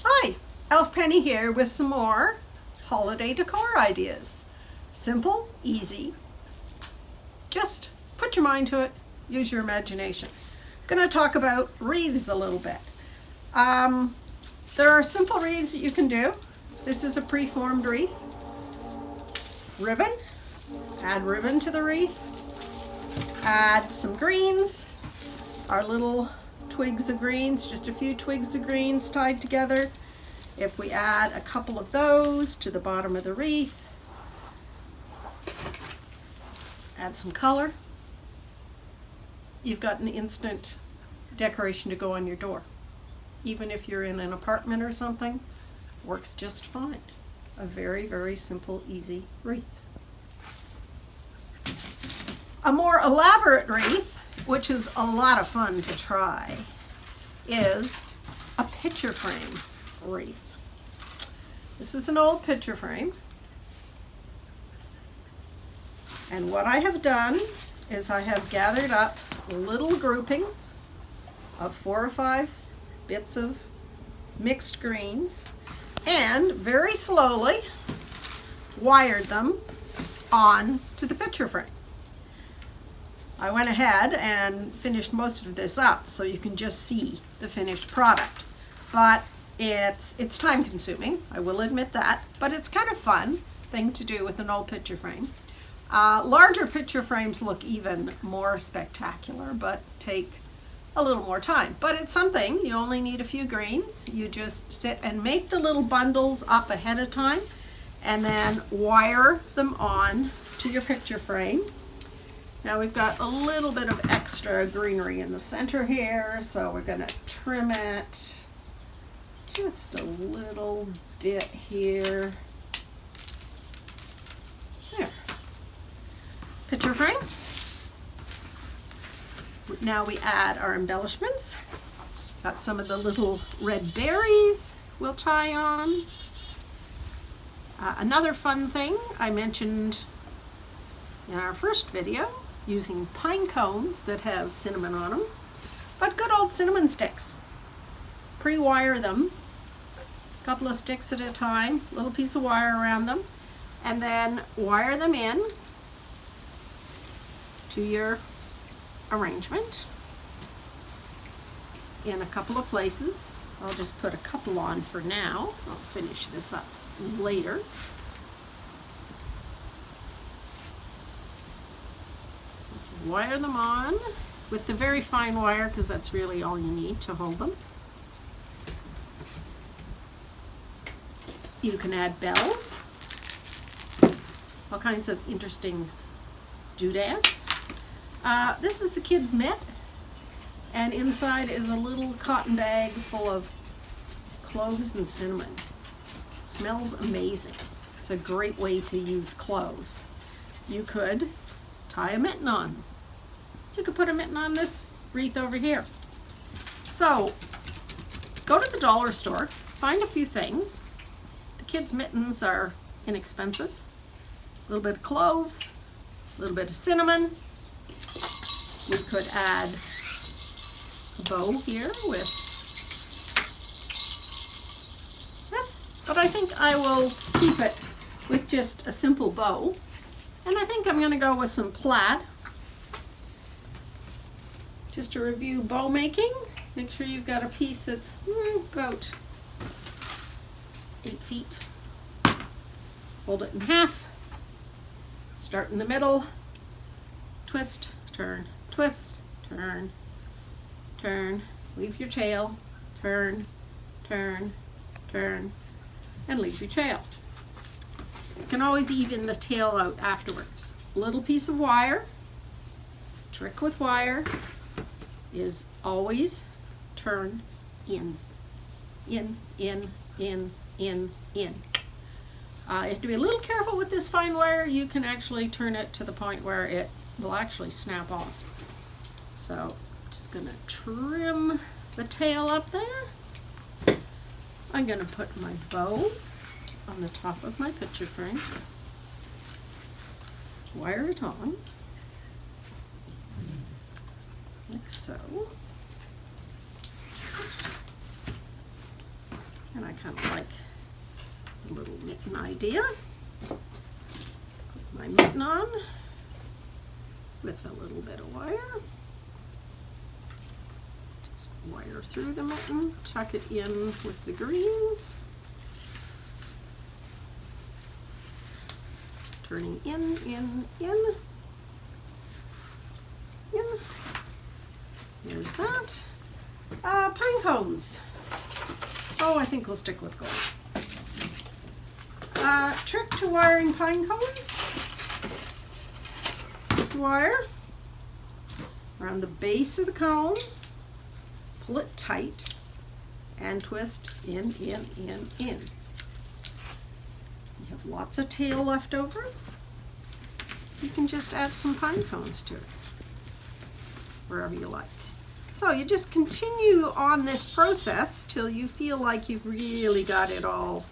Hi, Elf Penny here with some more holiday decor ideas. Simple, easy, just put your mind to it, use your imagination. I'm going to talk about wreaths a little bit. There are simple wreaths that you can do. This is a pre-formed wreath. Ribbon, add ribbon to the wreath, add some greens, our little twigs of greens, just a few twigs of greens tied together. If we add a couple of those to the bottom of the wreath, add some color, you've got an instant decoration to go on your door. Even if you're in an apartment or something, works just fine. A very, very simple, easy wreath. A more elaborate wreath, which is a lot of fun to try, is a picture frame wreath. This is an old picture frame. And what I have done is I have gathered up little groupings of 4 or 5 bits of mixed greens and very slowly wired them on to the picture frame. I went ahead and finished most of this up so you can just see the finished product. But it's time consuming, I will admit that, but it's kind of fun thing to do with an old picture frame. Larger picture frames look even more spectacular, but take a little more time. But it's something, you only need a few greens. You just sit and make the little bundles up ahead of time and then wire them on to your picture frame. Now we've got a little bit of extra greenery in the center here, so we're going to trim it just a little bit here. There. Picture frame. Now we add our embellishments. Got some of the little red berries we'll tie on. Another fun thing I mentioned in our first video, using pine cones that have cinnamon on them, but good old cinnamon sticks. Pre-wire them, a couple of sticks at a time, little piece of wire around them, and then wire them in to your arrangement in a couple of places. I'll just put a couple on for now. I'll finish this up later. Wire them on with the very fine wire because that's really all you need to hold them. You can add bells, all kinds of interesting doodads. This is a kid's mitt, and inside is a little cotton bag full of cloves and cinnamon. Smells amazing. It's a great way to use cloves. You could tie a mitten on. You could put a mitten on this wreath over here. So go to the dollar store, find a few things. The kids' mittens are inexpensive. A little bit of cloves, a little bit of cinnamon. We could add a bow here with this, but I think I will keep it with just a simple bow. And I think I'm going to go with some plaid. Just to review bow making, make sure you've got a piece that's about 8 feet. Fold it in half, start in the middle, twist, turn, turn, leave your tail, turn, turn, turn, and leave your tail. You can always even the tail out afterwards. Little piece of wire, trick with wire, is always turn in. You have to be a little careful with this fine wire. You can actually turn it to the point where it will actually snap off. So I'm just going to trim the tail up there. I'm going to put my bow on the top of my picture frame. Wire it on. like so. And I kind of like the little mitten idea. Put my mitten on with a little bit of wire. Just wire through the mitten, tuck it in with the greens. Turning in. There's that. Pine cones. Oh, I think we'll stick with gold. Trick to wiring pine cones. This wire around the base of the cone, pull it tight, and twist in. You have lots of tail left over. You can just add some pine cones to it, wherever you like. So you just continue on this process till you feel like you've really got it all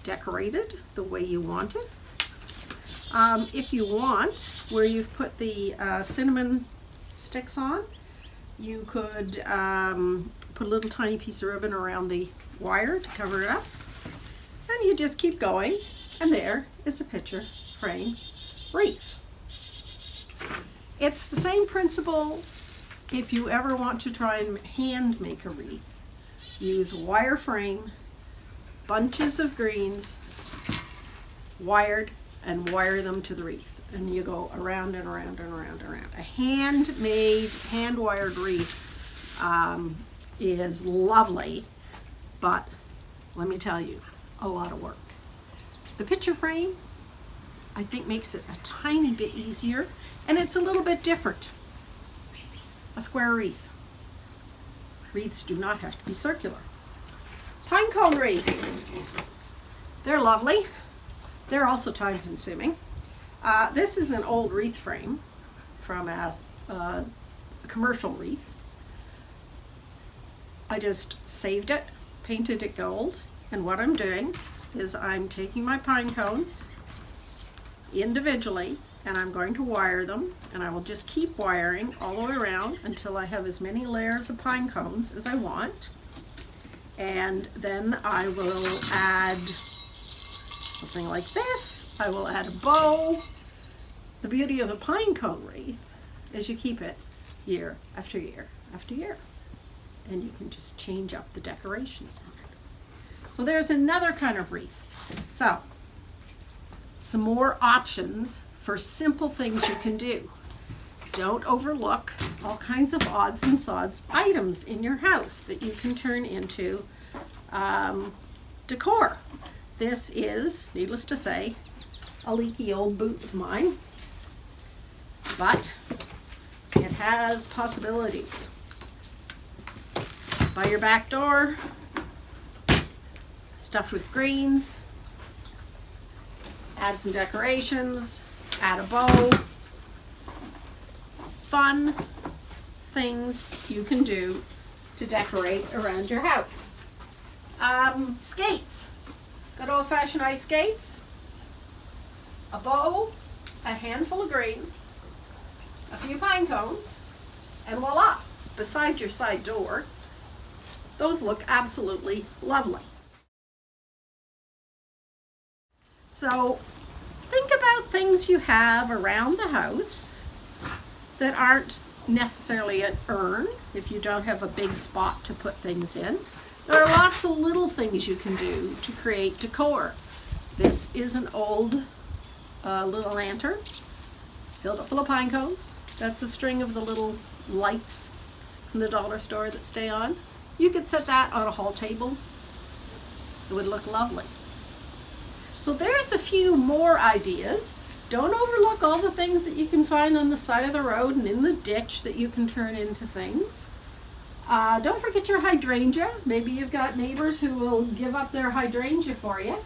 decorated the way you want it. If you want, where you've put the cinnamon sticks on, you could put a little tiny piece of ribbon around the wire to cover it up. And you just keep going, and there is a picture frame wreath. It's the same principle if you ever want to try and hand make a wreath. Use a wire frame, bunches of greens, wired, and wire them to the wreath. And you go around and around and around and around. A handmade, hand-wired wreath is lovely, but let me tell you, a lot of work. The picture frame, I think, makes it a tiny bit easier, and it's a little bit different. A square wreath. Wreaths do not have to be circular. Pine cone wreaths. They're lovely. They're also time consuming. This is an old wreath frame from a commercial wreath. I just saved it, painted it gold, and what I'm doing is I'm taking my pine cones individually and I'm going to wire them, and I will just keep wiring all the way around until I have as many layers of pine cones as I want. And then I will add something like this. I will add a bow. The beauty of a pine cone wreath is you keep it year after year after year, and you can just change up the decorations on it. So there's another kind of wreath. So some more options for simple things you can do. Don't overlook all kinds of odds and sods items in your house that you can turn into decor. This is, needless to say, a leaky old boot of mine, but it has possibilities. By your back door, stuffed with greens, add some decorations, add a bow. Fun things you can do to decorate around your house. Skates. Good old-fashioned ice skates. A bow, a handful of greens, a few pine cones, and voila, beside your side door. Those look absolutely lovely. So think about things you have around the house that aren't necessarily an urn if you don't have a big spot to put things in. There are lots of little things you can do to create decor. This is an old little lantern, filled it full of pine cones. That's a string of the little lights from the dollar store that stay on. You could set that on a hall table. It would look lovely. So there's a few more ideas. Don't overlook all the things that you can find on the side of the road and in the ditch that you can turn into things. Don't forget your hydrangea. Maybe you've got neighbors who will give up their hydrangea for you.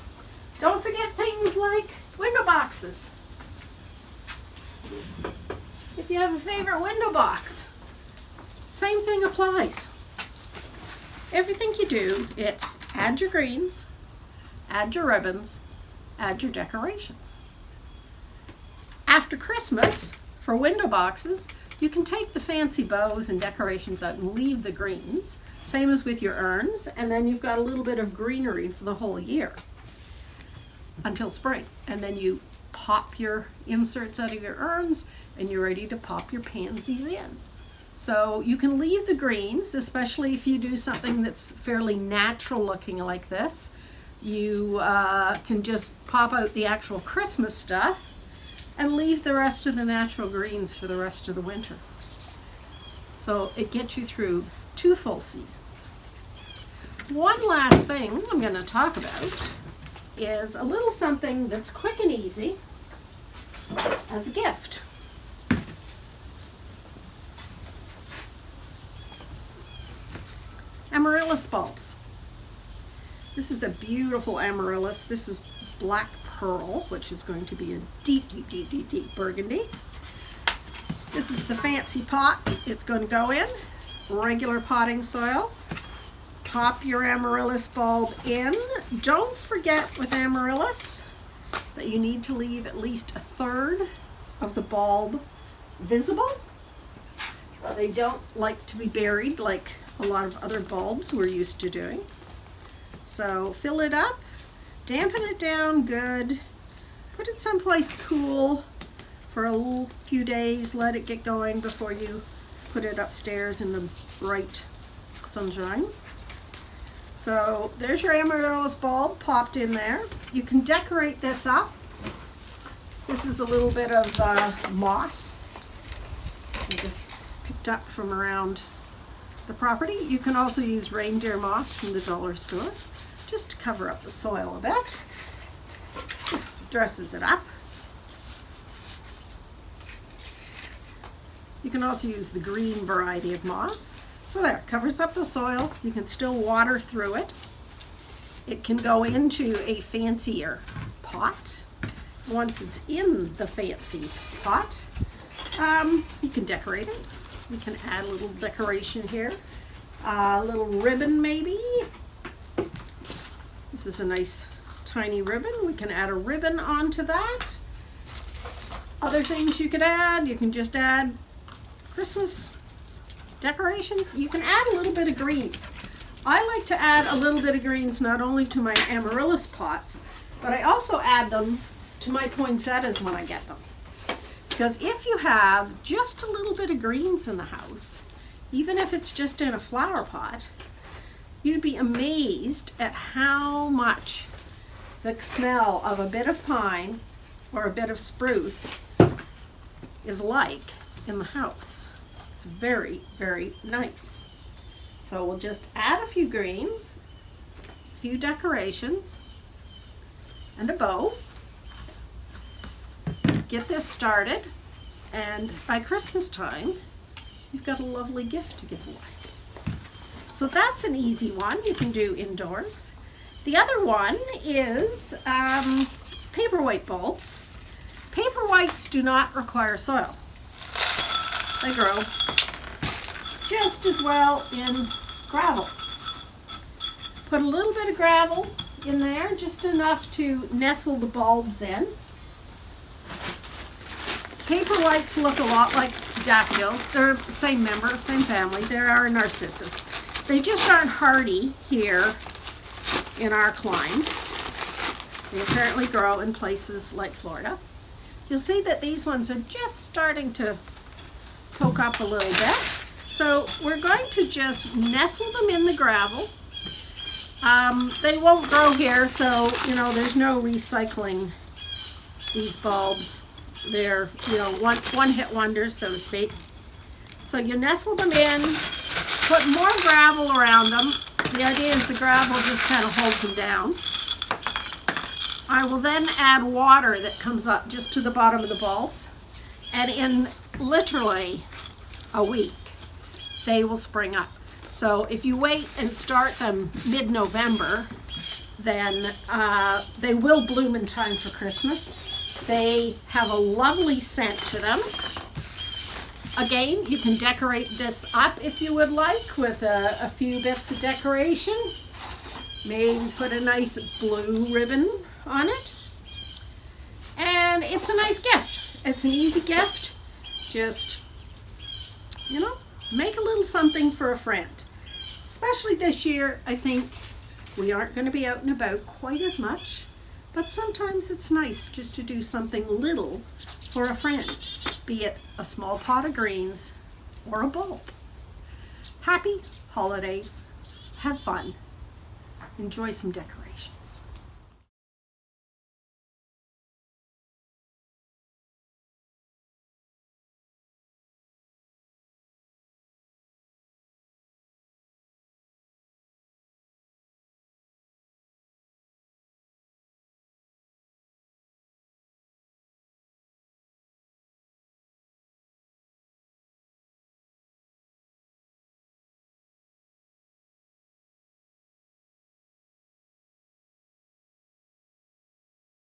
Don't forget things like window boxes. If you have a favorite window box, same thing applies. Everything you do, it's add your greens, add your ribbons, add your decorations. After Christmas, for window boxes, you can take the fancy bows and decorations out and leave the greens. Same as with your urns, and then you've got a little bit of greenery for the whole year until spring. And then you pop your inserts out of your urns and you're ready to pop your pansies in. So you can leave the greens, especially if you do something that's fairly natural looking like this. You can just pop out the actual Christmas stuff and leave the rest of the natural greens for the rest of the winter. So it gets you through 2 full seasons. One last thing I'm going to talk about is a little something that's quick and easy as a gift. Amaryllis bulbs. This is a beautiful amaryllis. This is black pearl, which is going to be a deep, deep, deep, deep, deep burgundy. This is the fancy pot it's going to go in. Regular potting soil. Pop your amaryllis bulb in. Don't forget with amaryllis that you need to leave at least 1/3 of the bulb visible. They don't like to be buried like a lot of other bulbs we're used to doing. So fill it up, dampen it down good, put it someplace cool for a few days, let it get going before you put it upstairs in the bright sunshine. So there's your amaryllis bulb popped in there. You can decorate this up. This is a little bit of moss I just picked up from around the property. You can also use reindeer moss from the dollar store just to cover up the soil a bit. Just dresses it up. You can also use the green variety of moss. So that covers up the soil. You can still water through it. It can go into a fancier pot. Once it's in the fancy pot, you can decorate it. We can add a little decoration here. A little ribbon maybe. This is a nice tiny ribbon. We can add a ribbon onto that. Other things you could add, you can just add Christmas decorations. You can add a little bit of greens. I like to add a little bit of greens not only to my amaryllis pots, but I also add them to my poinsettias when I get them. Because if you have just a little bit of greens in the house, even if it's just in a flower pot, you'd be amazed at how much the smell of a bit of pine or a bit of spruce is like in the house. It's very, very nice. So we'll just add a few greens, a few decorations, and a bow. Get this started, and by Christmas time, you've got a lovely gift to give away. So that's an easy one you can do indoors. The other one is paperwhite bulbs. Paperwhites do not require soil. They grow just as well in gravel. Put a little bit of gravel in there, just enough to nestle the bulbs in. Paperwhites look a lot like daffodils. They're the same member, same family. They are narcissus. They just aren't hardy here in our climes. They apparently grow in places like Florida. You'll see that these ones are just starting to poke up a little bit. So we're going to just nestle them in the gravel. They won't grow here, so there's no recycling these bulbs. They're one hit wonders, so to speak. So you nestle them in, put more gravel around them. The idea is the gravel just kind of holds them down. I will then add water that comes up just to the bottom of the bulbs, and in literally a week they will spring up. So if you wait and start them mid-November, then they will bloom in time for Christmas. They have a lovely scent to them. Again, you can decorate this up if you would like with a few bits of decoration. Maybe put a nice blue ribbon on it. And it's a nice gift. It's an easy gift. Just, make a little something for a friend. Especially this year, I think we aren't going to be out and about quite as much, but sometimes it's nice just to do something little for a friend, be it a small pot of greens or a bulb. Happy holidays. Have fun. Enjoy some decorations.